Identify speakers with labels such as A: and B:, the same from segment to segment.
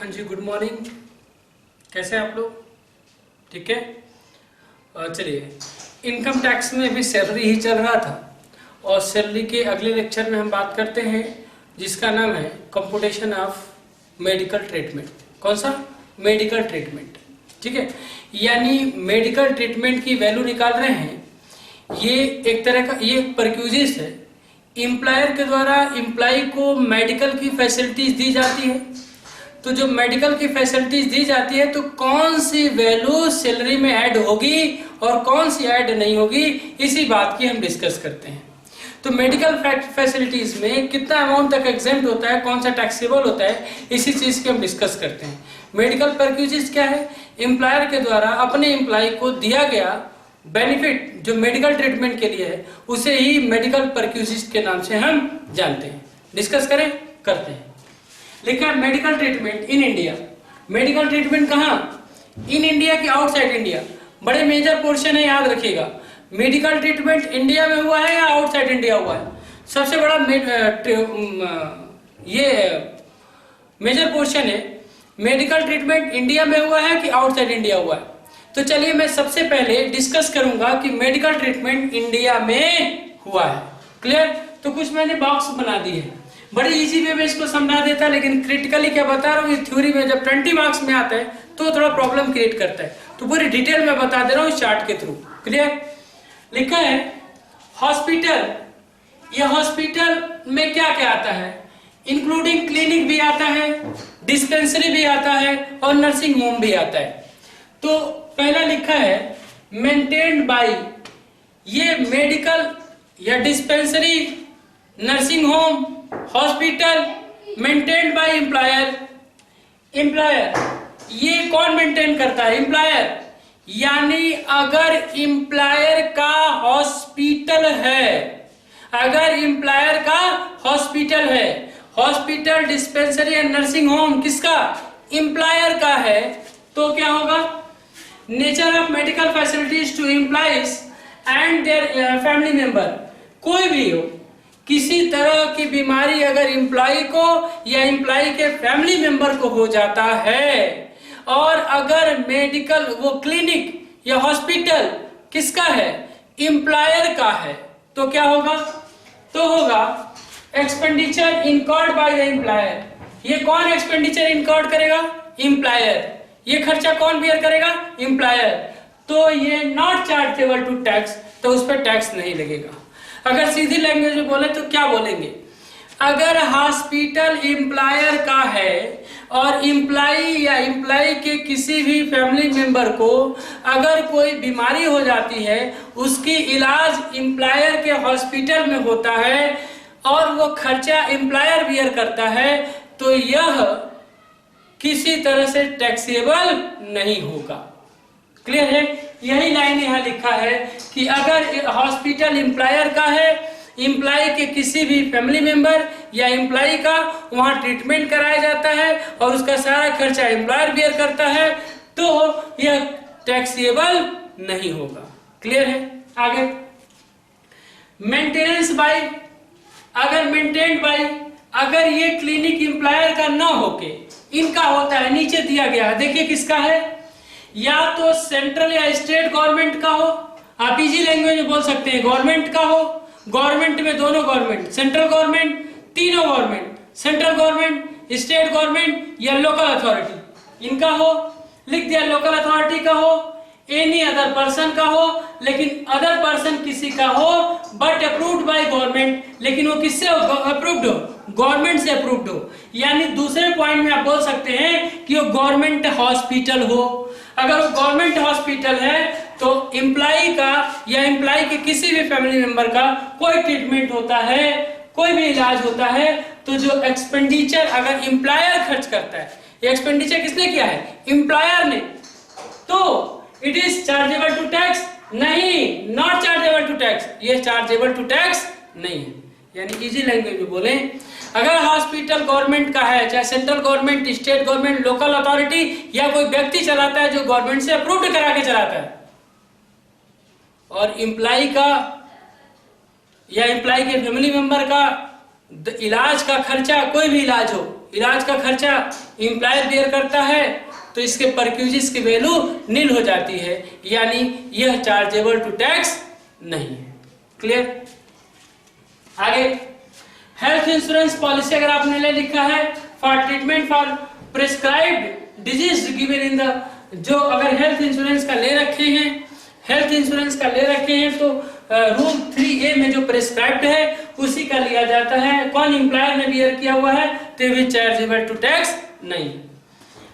A: हाँ जी, good morning. कैसे हैं आप लोग? ठीक है। चलिए, इनकम टैक्स में अभी सैलरी ही चल रहा था और सैलरी के अगले लेक्चर में हम बात करते हैं जिसका नाम है कंप्यूटेशन ऑफ मेडिकल ट्रीटमेंट। कौन सा? Medical treatment. ठीक है, यानी मेडिकल ट्रीटमेंट की वैल्यू निकाल रहे हैं। ये एक तरह का ये परक्यूजिस है। एम्प्लॉयर के द्वारा एम्प्लॉय को मेडिकल की फैसिलिटीज दी जाती है। तो जो मेडिकल की फैसिलिटीज दी जाती है तो कौन सी वैल्यू सैलरी में ऐड होगी और कौन सी ऐड नहीं होगी, इसी बात की हम डिस्कस करते हैं। तो मेडिकल फैसिलिटीज में कितना अमाउंट तक एग्जेम्प्ट होता है, कौन सा टैक्सेबल होता है, इसी चीज की हम डिस्कस करते हैं। मेडिकल परक्यूजिस क्या है? एम्प्लॉयर के द्वारा अपने एम्प्लॉय को दिया गया बेनिफिट जो मेडिकल ट्रीटमेंट के लिए है उसे ही मेडिकल परक्यूजिस के नाम से हम जानते हैं। डिस्कस करें, करते हैं। लिखा है medical treatment in India. Medical treatment कहाँ? इन इंडिया की आउटसाइड इंडिया। बड़े मेजर पोर्शन है, याद रखिएगा। मेडिकल ट्रीटमेंट इंडिया में हुआ है या आउटसाइड इंडिया हुआ है? सबसे बड़ा ये मेजर पोर्शन है। मेडिकल ट्रीटमेंट इंडिया में हुआ है कि आउटसाइड इंडिया हुआ है? तो चलिए मैं सबसे पहले डिस्कस करूंगा कि मेडिकल ट्रीटमेंट इंडिया में हुआ है। क्लियर? तो कुछ मैंने बॉक्स बना दिए हैं। बड़ी इजी वे में इसको समझा देता, लेकिन क्रिटिकली क्या बता रहा हूँ, थ्योरी में जब 20 मार्क्स में आता है तो थोड़ा प्रॉब्लम क्रिएट करता है। तो पूरी डिटेल में बता दे रहा हूँ चार्ट के थ्रू। क्लियर? लिखा है हॉस्पिटल। यह हॉस्पिटल में क्या क्या आता है? इंक्लूडिंग क्लिनिक भी आता है, डिस्पेंसरी भी आता है और नर्सिंग होम भी आता है। तो पहला लिखा है मेंटेन्ड बाय। ये मेडिकल या dispensary, nursing home, hospital maintained by employer. Employer ये कौन मेंटेन करता है? एम्प्लॉयर। यानी अगर एम्प्लॉयर का हॉस्पिटल है, अगर एम्प्लॉयर का हॉस्पिटल है, hospital, dispensary and nursing home किसका? एम्प्लॉयर का है, तो क्या होगा? Nature of medical facilities to employees and their family member. कोई भी हो, किसी तरह की बीमारी अगर एम्प्लॉय को या एम्प्लॉय के फैमिली मेंबर को हो जाता है और अगर मेडिकल वो क्लिनिक या हॉस्पिटल किसका है? एम्प्लॉयर का है, तो क्या होगा? तो होगा expenditure incurred by the employer. ये कौन एक्सपेंडिचर इनकर्ड करेगा? एम्प्लॉयर। ये खर्चा कौन बियर करेगा? एम्प्लॉयर। तो ये नॉट चार्जेबल टू टैक्स, तो उस पर टैक्स नहीं लगेगा। अगर सीधी लैंग्वेज में बोले तो क्या बोलेंगे? अगर हॉस्पिटल एम्प्लॉयर का है और एम्प्लॉय या एम्प्लॉय के किसी भी फैमिली मेंबर को अगर कोई बीमारी हो जाती है, उसकी इलाज एम्प्लॉयर के हॉस्पिटल में होता है और वो खर्चा एम्प्लॉयर बियर करता है, तो यह किसी तरह से टैक्सेबल नहीं होगा। क्लियर है? यही लाइन यहाँ लिखा है कि अगर हॉस्पिटल एम्प्लॉयर का है, एम्प्लॉय के किसी भी फैमिली मेंबर या एम्प्लॉय का वहां ट्रीटमेंट कराया जाता है और उसका सारा खर्चा एम्प्लॉयर बियर करता है, तो यह टैक्सेबल नहीं होगा। क्लियर है? आगे मेंटेनेंस बाय। अगर मेंटेन्ड बाय, अगर ये क्लिनिक एम्प्लॉयर का ना होके इनका होता है, नीचे दिया गया है, देखिए किसका है? या तो सेंट्रल या स्टेट गवर्नमेंट का हो, आप इजी लैंग्वेज में बोल सकते हैं गवर्नमेंट का हो। गवर्नमेंट में दोनों गवर्नमेंट, सेंट्रल गवर्नमेंट, तीनों government, central government, state government या लोकल अथॉरिटी, इनका हो। लिख दिया लोकल अथॉरिटी का हो, एनी अदर पर्सन का हो, लेकिन अदर पर्सन किसी का हो बट अप्रूव्ड बाय गवर्नमेंट। लेकिन वो किससे अप्रूव्ड हो? गवर्नमेंट से अप्रूव्ड हो। यानी दूसरे पॉइंट में आप बोल सकते हैं कि वो गवर्नमेंट हॉस्पिटल हो। अगर वो गवर्नमेंट हॉस्पिटल है तो एम्प्लॉय का या एम्प्लॉय के किसी भी फैमिली मेंबर का कोई ट्रीटमेंट होता है, कोई भी इलाज होता है, तो जो एक्सपेंडिचर अगर एम्प्लॉयर खर्च करता है, ये एक्सपेंडिचर किसने किया है? एम्प्लॉयर ने, तो it is chargeable to tax? नहीं, नॉट चार्जेबल टू टैक्स। ये चार्जेबल टू टैक्स नहीं है। यानी इजी लैंग्वेज में बोले, अगर हॉस्पिटल गवर्नमेंट का है, चाहे central government, state government, local authority या कोई व्यक्ति चलाता है जो गवर्नमेंट से अप्रूव्ड करा के चलाता है, और एम्प्लॉय का या एम्प्लॉय के फैमिली मेंबर का इलाज का खर्चा, कोई भी इलाज हो, इलाज का खर्चा एम्प्लॉयर बेयर करता है तो इसके परक्यूजिस की वैल्यू नील हो जाती है, यानी यह चार्जेबल टू टैक्स नहीं है। क्लियर? आगे हेल्थ इंश्योरेंस पॉलिसी अगर आपने ले लिखा है for treatment for prescribed disease given in the, जो अगर हेल्थ इंश्योरेंस का ले रखे हैं, हेल्थ इंश्योरेंस का ले रखे हैं तो रूल 3A में जो प्रिस्क्राइब्ड है उसी का लिया जाता है। कौन एम्प्लॉयर ने बियर किया हुआ है तो भी चार्जेबल टू टैक्स नहीं।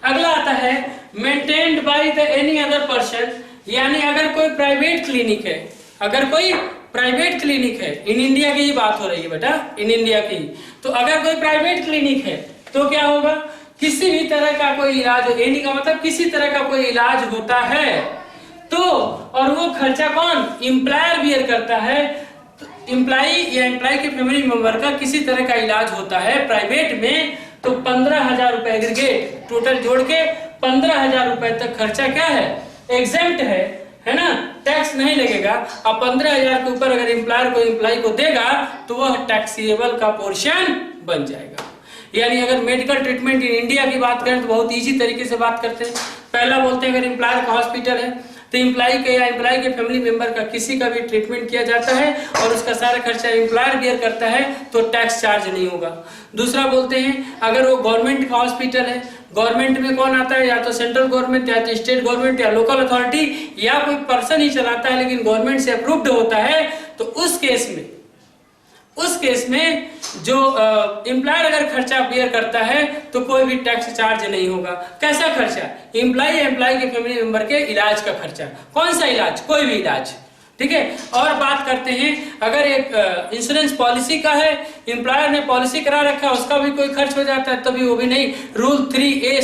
A: अगला आता है maintained by the any other person, यानी अगर कोई प्राइवेट क्लिनिक है, अगर कोई प्राइवेट क्लिनिक है, इन इंडिया की ही बात हो रही है बेटा, इन इंडिया की, तो अगर कोई प्राइवेट क्लिनिक है तो क्या होगा, किसी भी तरह का कोई इलाज, एनी का मतलब किसी तरह का कोई इलाज होता है तो, और वो खर्चा कौन, एम्प्लॉयर बियर करता है, तो एम्प्लॉई या एम्प्लॉई के फैमिली मेंबर का किसी तरह का इलाज होता है प्राइवेट में तो 15,000 रुपए एग्रीगेट टोटल जोड़ के 15,000 रुपए तक खर्चा क्या है, एग्जेम्प्ट है ना, टैक्स नहीं लगेगा। अब 15,000 के ऊपर अगर एम्प्लॉयर को एम्प्लॉई को देगा तो वह टैक्सेबल का पोर्शन बन जाएगा। यानी अगर मेडिकल ट्रीटमेंट इन इंडिया की बात करें तो बहुत इजी तरीके से बात करते हैं। पहला बोलते हैं अगर एम्प्लॉयर का हॉस्पिटल है तो एम्प्लॉई के या एम्प्लॉई के फैमिली मेंबर का किसी का भी ट्रीटमेंट किया जाता है और उसका सारा खर्चा एम्प्लॉयर बियर करता है तो टैक्स चार्ज नहीं होगा। दूसरा बोलते हैं अगर वो गवर्नमेंट का हॉस्पिटल है, गवर्नमेंट में कौन आता है, या तो सेंट्रल गवर्नमेंट या तो स्टेट गवर्नमेंट या लोकल अथॉरिटी या कोई पर्सन ही चलाता है लेकिन गवर्नमेंट से अप्रूव्ड होता है, तो उस केस में जो एम्प्लॉयर अगर खर्चा बियर करता है तो कोई भी टैक्स चार्ज नहीं होगा। कैसा खर्चा, एम्प्लॉय या एम्प्लॉय के फैमिली मेंबर के इलाज का खर्चा। कौन सा इलाज, कोई भी इलाज, ठीक है। और बात करते हैं अगर एक इंश्योरेंस पॉलिसी का है, एम्प्लॉयर ने पॉलिसी करा रखा है, उसका भी कोई खर्च हो जाता है तभी वो भी नहीं, रूल 3A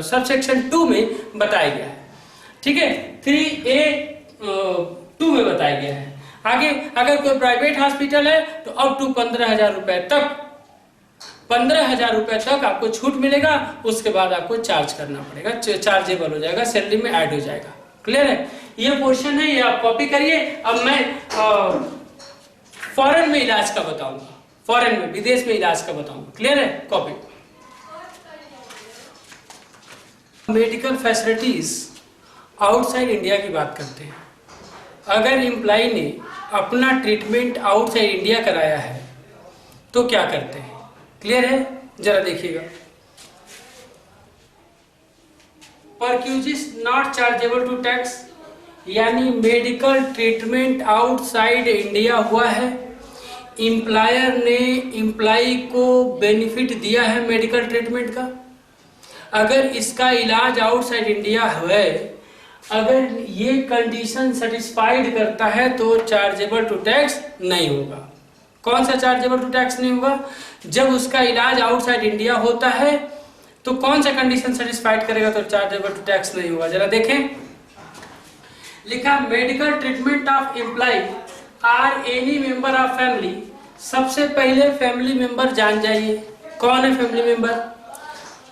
A: सबसेक्शन 2 में बताया गया है, ठीक है, 3A 2 में बताया गया है। आगे अगर कोई प्राइवेट हॉस्पिटल है तो अप टू 15,000 रुपए तक, 15,000 रुपए तक आपको छूट मिलेगा, उसके बाद आपको चार्ज करना पड़ेगा, चार्जेबल हो जाएगा, सैलरी में ऐड हो जाएगा। क्लियर है? ये पोर्शन है, ये आप कॉपी करिए। अब मैं फॉरेन में इलाज का बताऊंगा, फॉरेन में विदेश में इलाज का बताऊंगा। क्लियर है? Copy. Medical facilities outside India की बात करते हैं। अगर एम्प्लॉय ने अपना ट्रीटमेंट आउटसाइड इंडिया कराया है तो क्या करते हैं? क्लियर है? जरा देखिएगा। परक्यूजिस नॉट चार्जेबल टू टैक्स, यानी मेडिकल ट्रीटमेंट आउटसाइड इंडिया हुआ है, एम्प्लॉयर ने एम्प्लॉय को बेनिफिट दिया है मेडिकल ट्रीटमेंट का, अगर इसका इलाज आउटसाइड इंडिया है, अगर ये कंडीशन सेटिस्फाइड करता है तो चार्जेबल टू टैक्स नहीं होगा। कौन सा चार्जेबल टू टैक्स नहीं होगा? जब उसका इलाज आउटसाइड इंडिया होता है तो कौन सा कंडीशन सेटिस्फाइड करेगा तो चार्जेबल टू टैक्स नहीं होगा। जरा देखें, लिखा medical treatment of employee or any member of family. सबसे पहले फैमिली मेंबर जान जाइए, कौन है फैमिली मेंबर?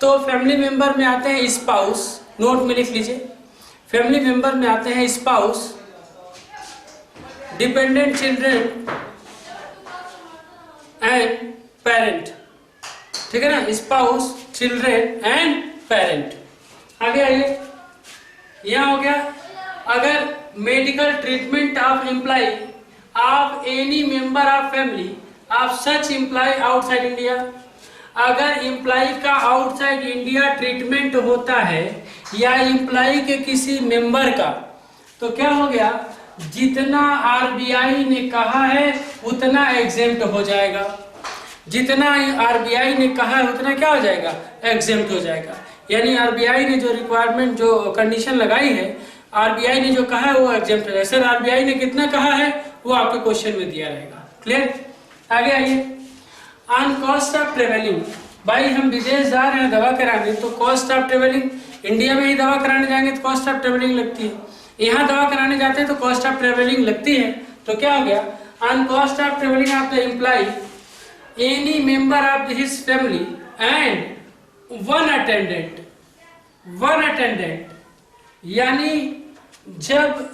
A: तो फैमिली मेंबर में आते हैं स्पाउस, नोट में लिख लीजिए, फैमिली मेंबर में आते हैं spouse, dependent children and parent, ठीक है ना, स्पाउस, चिल्ड्रन एंड पेरेंट। आगे आइए, यहां हो गया अगर medical treatment of employee of any member of family of such employee outside India. अगर एम्प्लॉय का आउटसाइड इंडिया ट्रीटमेंट होता है या एम्प्लॉय के किसी मेंबर का, तो क्या हो गया, जितना आरबीआई ने कहा है उतना एग्जेम्प्ट हो जाएगा, जितना आरबीआई ने कहा है उतना क्या हो जाएगा, एग्जेम्प्ट हो जाएगा। यानी आरबीआई ने जो रिक्वायरमेंट, जो कंडीशन लगाई है, आरबीआई ने जो कहा है वो एग्जेम्प्ट हो जाएगा। सर आरबीआई ने कितना कहा है वो आपके क्वेश्चन में दिया रहेगा। क्लियर? आगे आइए, ऑन कॉस्ट ऑफ ट्रेवलिंग। भाई हम विदेश जा रहे हैं दवा कराने तो कॉस्ट ऑफ ट्रेवलिंग, इंडिया में ही दवा कराने जाएंगे तो कॉस्ट ऑफ ट्रेवलिंग लगती है, यहाँ दवा कराने जाते हैं तो कॉस्ट ऑफ ट्रेवलिंग लगती है। तो क्या हो गया, on cost of travelling of the employee any member of his family and one attendant. यानी जब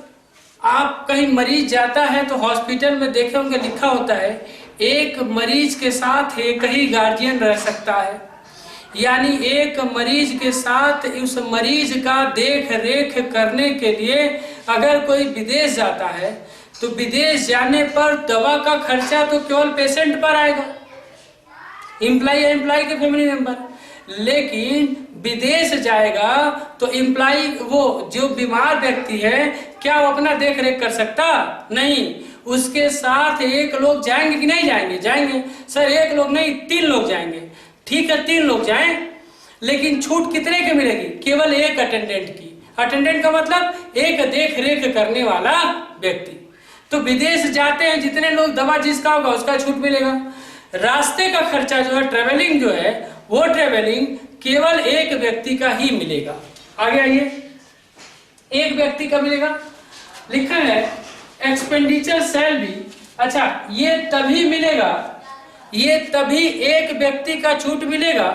A: आप कहीं मरीज जाता है तो हॉस्पिटल में देखे होंगे लिखा होता है एक मरीज के साथ एक ही गार्जियन रह सकता है, यानी एक मरीज के साथ उस मरीज का देख रेख करने के लिए अगर कोई विदेश जाता है तो विदेश जाने पर दवा का खर्चा तो केवल पेशेंट पर आएगा, एम्प्लॉय के फैमिली मेंबर। लेकिन विदेश जाएगा तो एम्प्लॉय, वो जो बीमार व्यक्ति है, क्या वो अपना देख रेख कर सकता? नहीं। उसके साथ एक लोग जाएंगे कि नहीं जाएंगे? जाएंगे। सर एक लोग नहीं, 3 लोग जाएंगे। ठीक है, 3 लोग जाएं, लेकिन छूट कितने की मिलेगी? केवल एक अटेंडेंट की। अटेंडेंट का मतलब एक देख रेख करने वाला व्यक्ति। तो विदेश जाते हैं जितने लोग, दवा जिसका होगा उसका छूट मिलेगा। रास्ते का खर्चा जो है, ट्रेवलिंग जो है, वो ट्रेवलिंग केवल एक व्यक्ति का ही मिलेगा। आगे आइए, एक व्यक्ति का मिलेगा। लिखा है एक्सपेंडिचर शैल बी, अच्छा ये तभी मिलेगा, ये तभी एक व्यक्ति का छूट मिलेगा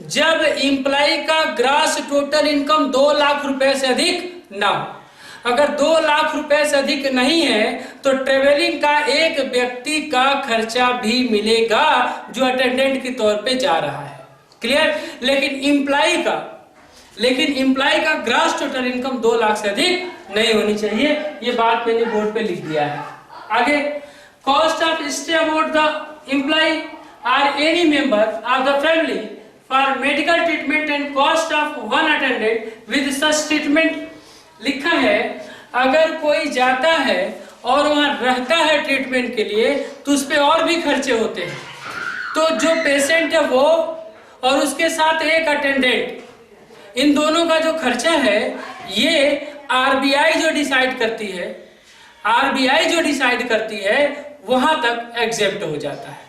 A: जब एम्प्लॉय का ग्रॉस टोटल इनकम 2 लाख रुपए से अधिक ना हो। अगर 2 लाख रुपए से अधिक नहीं है तो ट्रेवलिंग का एक व्यक्ति का खर्चा भी मिलेगा जो अटेंडेंट के तौर पे जा रहा है। क्लियर? लेकिन एम्प्लॉय का ग्रॉस टोटल इनकम 2 लाख से अधिक नहीं होनी चाहिए। ये बात मैंने बोर्ड पे लिख दिया है। आगे, cost of stay about the employ और any member of the family for medical treatment and cost of one attendant with such treatment. लिखा है अगर कोई जाता है और वहां रहता है ट्रीटमेंट के लिए तो उस पर और भी खर्चे होते हैं। तो जो पेशेंट है वो और उसके साथ एक अटेंडेंट, इन दोनों का जो खर्चा है ये आरबीआई जो डिसाइड करती है, आरबीआई जो डिसाइड करती है वहां तक एग्जेप्ट हो जाता है।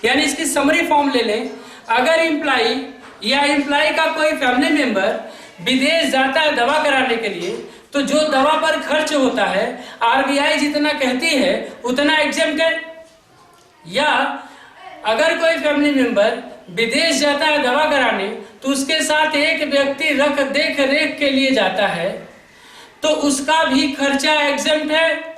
A: यानी इसकी समरी फॉर्म ले लें, अगर एम्प्लॉय या एम्प्लॉय का कोई फैमिली मेंबर विदेश जाता है दवा कराने के लिए तो जो दवा पर खर्च होता है आरबीआई जितना कहती है उतना एग्जेप्ट है। या अगर कोई फैमिली मेंबर विदेश जाता है दवा कराने तो उसके साथ एक व्यक्ति रख देख रेख के लिए जाता है तो उसका भी खर्चा एग्जेम्प्ट है।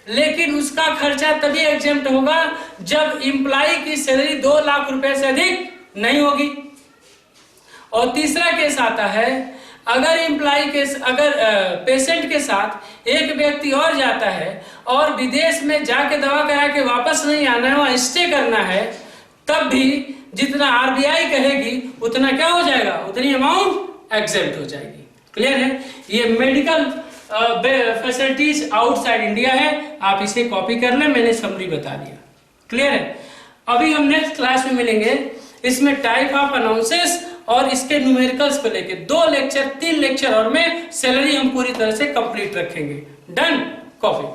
A: लेकिन उसका खर्चा तभी एग्जेम्प्ट होगा जब एम्प्लॉय की सैलरी 2 लाख रुपए से अधिक नहीं होगी। और तीसरा केस आता है, अगर पेशेंट के साथ एक व्यक्ति और जाता है और विदेश में जाके दवा करा के वापस नहीं आना है, वहां स्टे करना है, तब भी जितना आरबीआई कहेगी उतना क्या हो जाएगा, उतनी अमाउंट एग्जेम्प्ट हो जाएगी। क्लियर है? ये मेडिकल फैसिलिटीज आउटसाइड इंडिया है, आप इसे कॉपी कर लें, मैंने समरी बता दिया। क्लियर है? अभी हम नेक्स्ट क्लास में मिलेंगे, इसमें टाइप ऑफ अनाउंसेस और इसके न्यूमेरिकल्स को लेके 2 लेक्चर 3 लेक्चर और में सैलरी हम पूरी तरह से कंप्लीट रखेंगे। डन? कॉपी।